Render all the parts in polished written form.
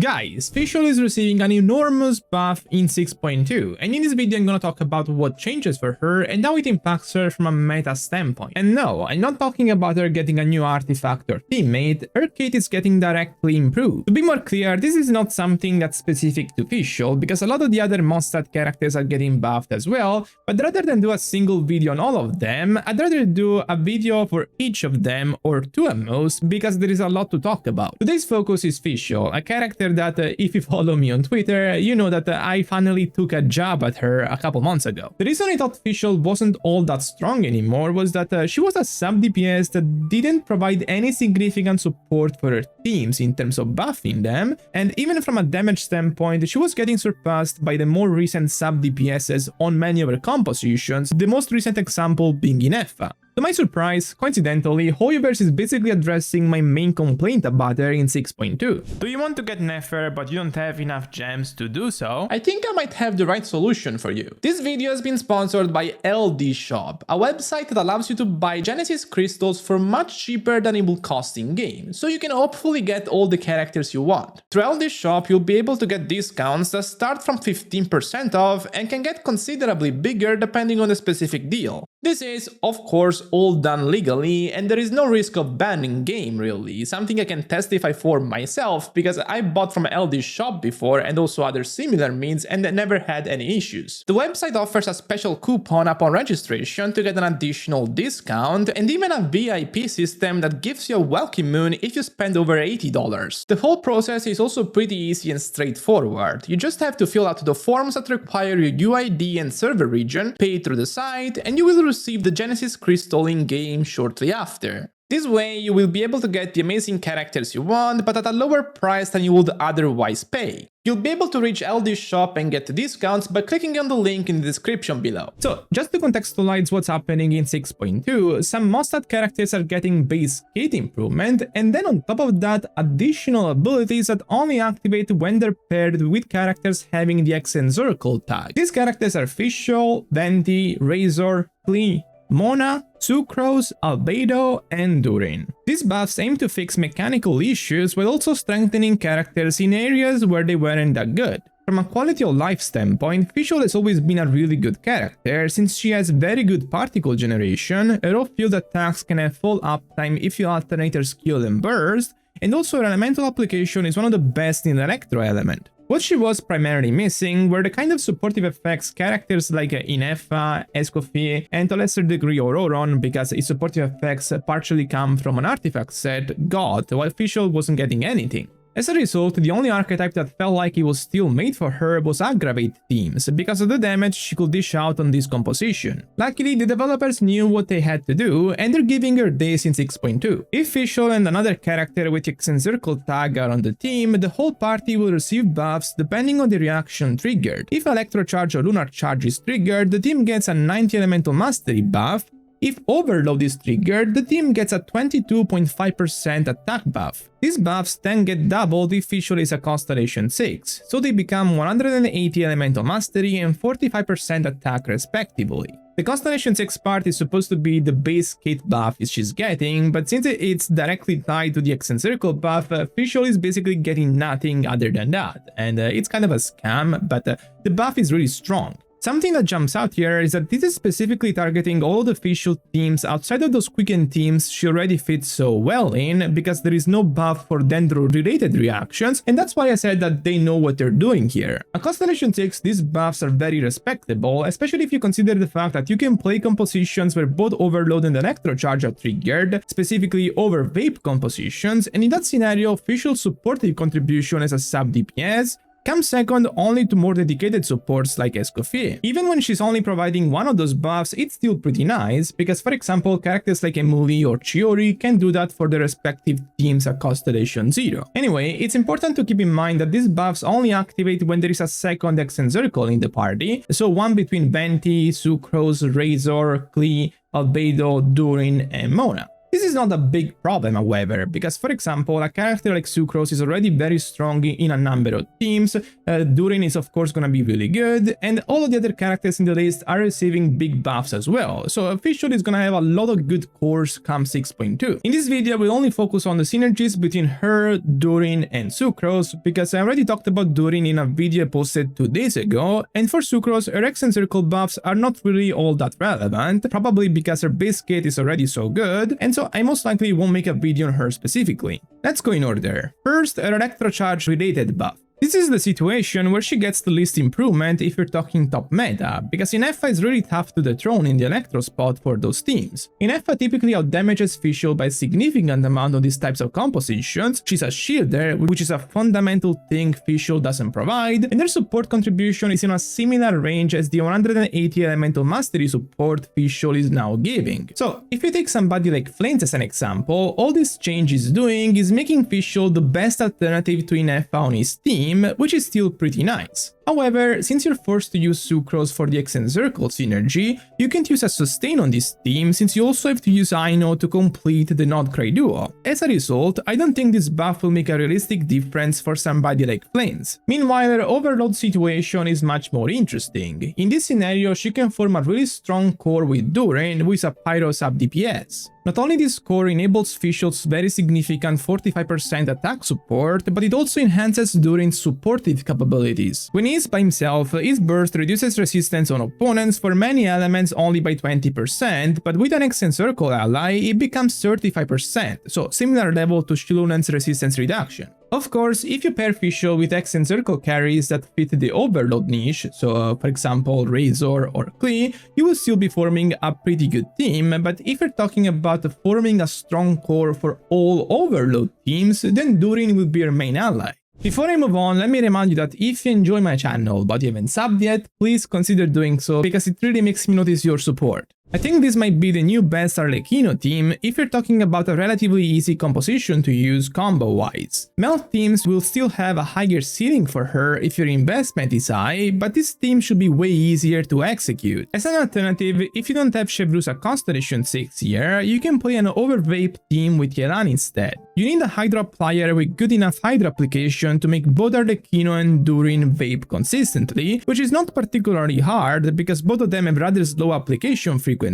Guys, Fischl is receiving an enormous buff in 6.2, and in this video I'm gonna talk about what changes for her and how it impacts her from a meta standpoint. And no, I'm not talking about her getting a new artifact or teammate, her kit is getting directly improved. To be more clear, this is not something that's specific to Fischl, because a lot of the other Mondstadt characters are getting buffed as well, but rather than do a single video on all of them, I'd rather do a video for each of them, or two at most, because there is a lot to talk about. Today's focus is Fischl, a character that if you follow me on Twitter, you know that I finally took a jab at her a couple months ago. The reason I thought Fischl wasn't all that strong anymore was that she was a sub DPS that didn't provide any significant support for her teams in terms of buffing them, and even from a damage standpoint, she was getting surpassed by the more recent sub DPSs on many of her compositions, the most recent example being Ineffa. To my surprise, coincidentally, Hoyoverse is basically addressing my main complaint about her in 6.2. Do you want to get Nefer but you don't have enough gems to do so? I think I might have the right solution for you. This video has been sponsored by LD Shop, a website that allows you to buy Genesis crystals for much cheaper than it will cost in-game, so you can hopefully get all the characters you want. Through LD Shop, you'll be able to get discounts that start from 15% off and can get considerably bigger depending on the specific deal. This is, of course, all done legally, and there is no risk of banning game really, something I can testify for myself because I bought from LD Shop before and also other similar means and never had any issues. The website offers a special coupon upon registration to get an additional discount, and even a VIP system that gives you a Welkin Moon if you spend over $80. The whole process is also pretty easy and straightforward. You just have to fill out the forms that require your UID and server region, pay through the site, and you will receive the Genesis crystal in-game shortly after. This way, you will be able to get the amazing characters you want, but at a lower price than you would otherwise pay. You'll be able to reach LD Shop and get discounts by clicking on the link in the description below. So, just to contextualize what's happening in 6.2, some Mondstadt characters are getting base kit improvement, and then on top of that, additional abilities that only activate when they're paired with characters having the Electrocharge tag. These characters are Fischl, Venti, Razor, Klee, Mona, Sucrose, Albedo, and Durin. These buffs aim to fix mechanical issues while also strengthening characters in areas where they weren't that good. From a quality of life standpoint, Fischl has always been a really good character since she has very good particle generation, her off-field attacks can have full uptime if you alternate her skill and burst, and also her elemental application is one of the best in Electro element. What she was primarily missing were the kind of supportive effects characters like Ineffa, Escoffier, and to a lesser degree Auroron, because its supportive effects partially come from an artifact set, got, while Fischl wasn't getting anything. As a result, the only archetype that felt like it was still made for her was Aggravate Teams, because of the damage she could dish out on this composition. Luckily, the developers knew what they had to do, and they're giving her this in 6.2. If Fischl and another character with Electrocharge tag are on the team, the whole party will receive buffs depending on the reaction triggered. If Electrocharge or Lunar Charge is triggered, the team gets a 90 Elemental Mastery buff. If Overload is triggered, the team gets a 22.5% attack buff. These buffs then get doubled if Fischl is a Constellation 6, so they become 180 Elemental Mastery and 45% attack respectively. The Constellation 6 part is supposed to be the base kit buff she's getting, but since it's directly tied to the Electrocharge buff, Fischl is basically getting nothing other than that, and it's kind of a scam, but the buff is really strong. Something that jumps out here is that this is specifically targeting all the Fischl teams outside of those quicken teams she already fits so well in, because there is no buff for Dendro-related reactions, and that's why I said that they know what they're doing here. On Constellation 6, these buffs are very respectable, especially if you consider the fact that you can play compositions where both Overload and Electrocharge are triggered, specifically over Vape compositions, and in that scenario, Fischl's supportive contribution as a sub DPS comes second only to more dedicated supports like Escoffier. Even when she's only providing one of those buffs, it's still pretty nice, because for example, characters like Emuli or Chiori can do that for their respective teams at Constellation 0. Anyway, it's important to keep in mind that these buffs only activate when there is a second Electrocharge in the party, so one between Venti, Sucrose, Razor, Klee, Albedo, Durin, and Mona. This is not a big problem, however, because for example, a character like Sucrose is already very strong in a number of teams, Durin is of course gonna be really good, and all of the other characters in the list are receiving big buffs as well, so Fischl is gonna have a lot of good cores come 6.2. In this video, we'll only focus on the synergies between her, Durin, and Sucrose, because I already talked about Durin in a video posted 2 days ago, and for Sucrose, her X and Circle buffs are not really all that relevant, probably because her base kit is already so good, and so I most likely won't make a video on her specifically. Let's go in order. First, her Electrocharge related buff. This is the situation where she gets the least improvement if you're talking top meta, because in FA it's really tough to dethrone in the Electro spot for those teams. In FA typically outdamages Fischl by a significant amount on these types of compositions, she's a shielder, which is a fundamental thing Fischl doesn't provide, and their support contribution is in a similar range as the 180 elemental mastery support Fischl is now giving. So if you take somebody like Flames as an example, all this change is doing is making Fischl the best alternative to Inefa on his team, which is still pretty nice. However, since you're forced to use Sucrose for the X and Circle synergy, you can't use a sustain on this team since you also have to use Aino to complete the Nod Cry duo. As a result, I don't think this buff will make a realistic difference for somebody like Flames. Meanwhile, her overload situation is much more interesting. In this scenario, she can form a really strong core with Durin, who is a Pyro sub DPS. Not only this core enables Fischl's very significant 45% attack support, but it also enhances Durin's supportive capabilities. When he is by himself, his burst reduces resistance on opponents for many elements only by 20%, but with an X and Circle ally, it becomes 35%, so similar level to Shilunen's resistance reduction. Of course, if you pair Fischl with X and Circle carries that fit the overload niche, so for example Razor or Klee, you will still be forming a pretty good team, but if you're talking about forming a strong core for all overload teams, then Durin will be your main ally. Before I move on, let me remind you that if you enjoy my channel but you haven't subbed yet, please consider doing so because it really makes me notice your support. I think this might be the new best Arlecchino team if you're talking about a relatively easy composition to use combo-wise. Melt teams will still have a higher ceiling for her if your investment is high, but this team should be way easier to execute. As an alternative, if you don't have Chevrusa Constellation 6 here, you can play an Overvape team with Yelan instead. You need a Hydra player with good enough Hydra application to make both Arlecchino and Durin vape consistently, which is not particularly hard because both of them have rather slow application frequency.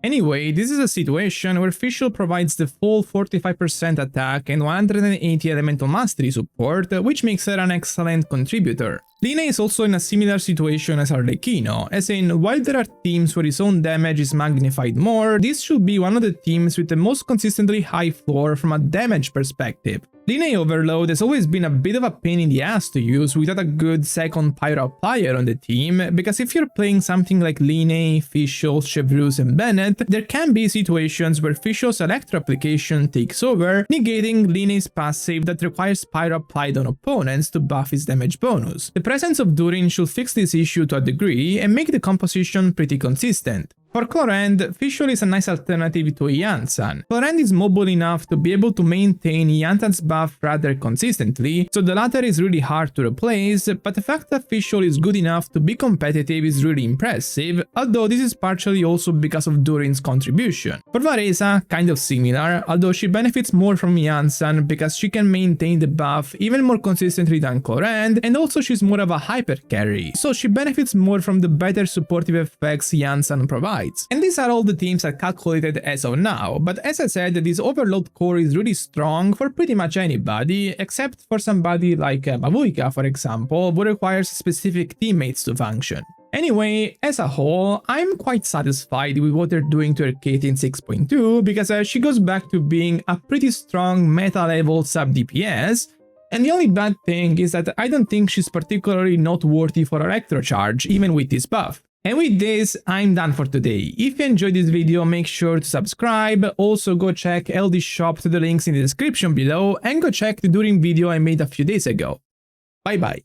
Anyway, this is a situation where Fischl provides the full 45% attack and 180 elemental mastery support, which makes her an excellent contributor. Line is also in a similar situation as Arlecchino, as in, while there are teams where his own damage is magnified more, this should be one of the teams with the most consistently high floor from a damage perspective. Line Overload has always been a bit of a pain in the ass to use without a good second Pyro player on the team, because if you're playing something like Line, Fischl, Chevrus and Bennett, there can be situations where Fischl's Electro application takes over, negating Line's passive that requires Pyro applied on opponents to buff his damage bonus. The presence of Durin should fix this issue to a degree and make the composition pretty consistent. For Chlorand, Fischl is a nice alternative to Yansan. Chlorand is mobile enough to be able to maintain Yansan's buff rather consistently, so the latter is really hard to replace, but the fact that Fischl is good enough to be competitive is really impressive, although this is partially also because of Durin's contribution. For Varesa, kind of similar, although she benefits more from Yansan because she can maintain the buff even more consistently than Chlorand, and also she's more of a hyper carry, so she benefits more from the better supportive effects Yansan provides. And these are all the teams I calculated as of now, but as I said, this overload core is really strong for pretty much anybody, except for somebody like Mavuika, for example, who requires specific teammates to function. Anyway, as a whole, I'm quite satisfied with what they're doing to her kit in 6.2, because she goes back to being a pretty strong meta-level sub-DPS, and the only bad thing is that I don't think she's particularly noteworthy for Electrocharge, even with this buff. And with this, I'm done for today. If you enjoyed this video, make sure to subscribe. Also, go check LD shop through the links in the description below, and go check the Durin video I made a few days ago. Bye bye.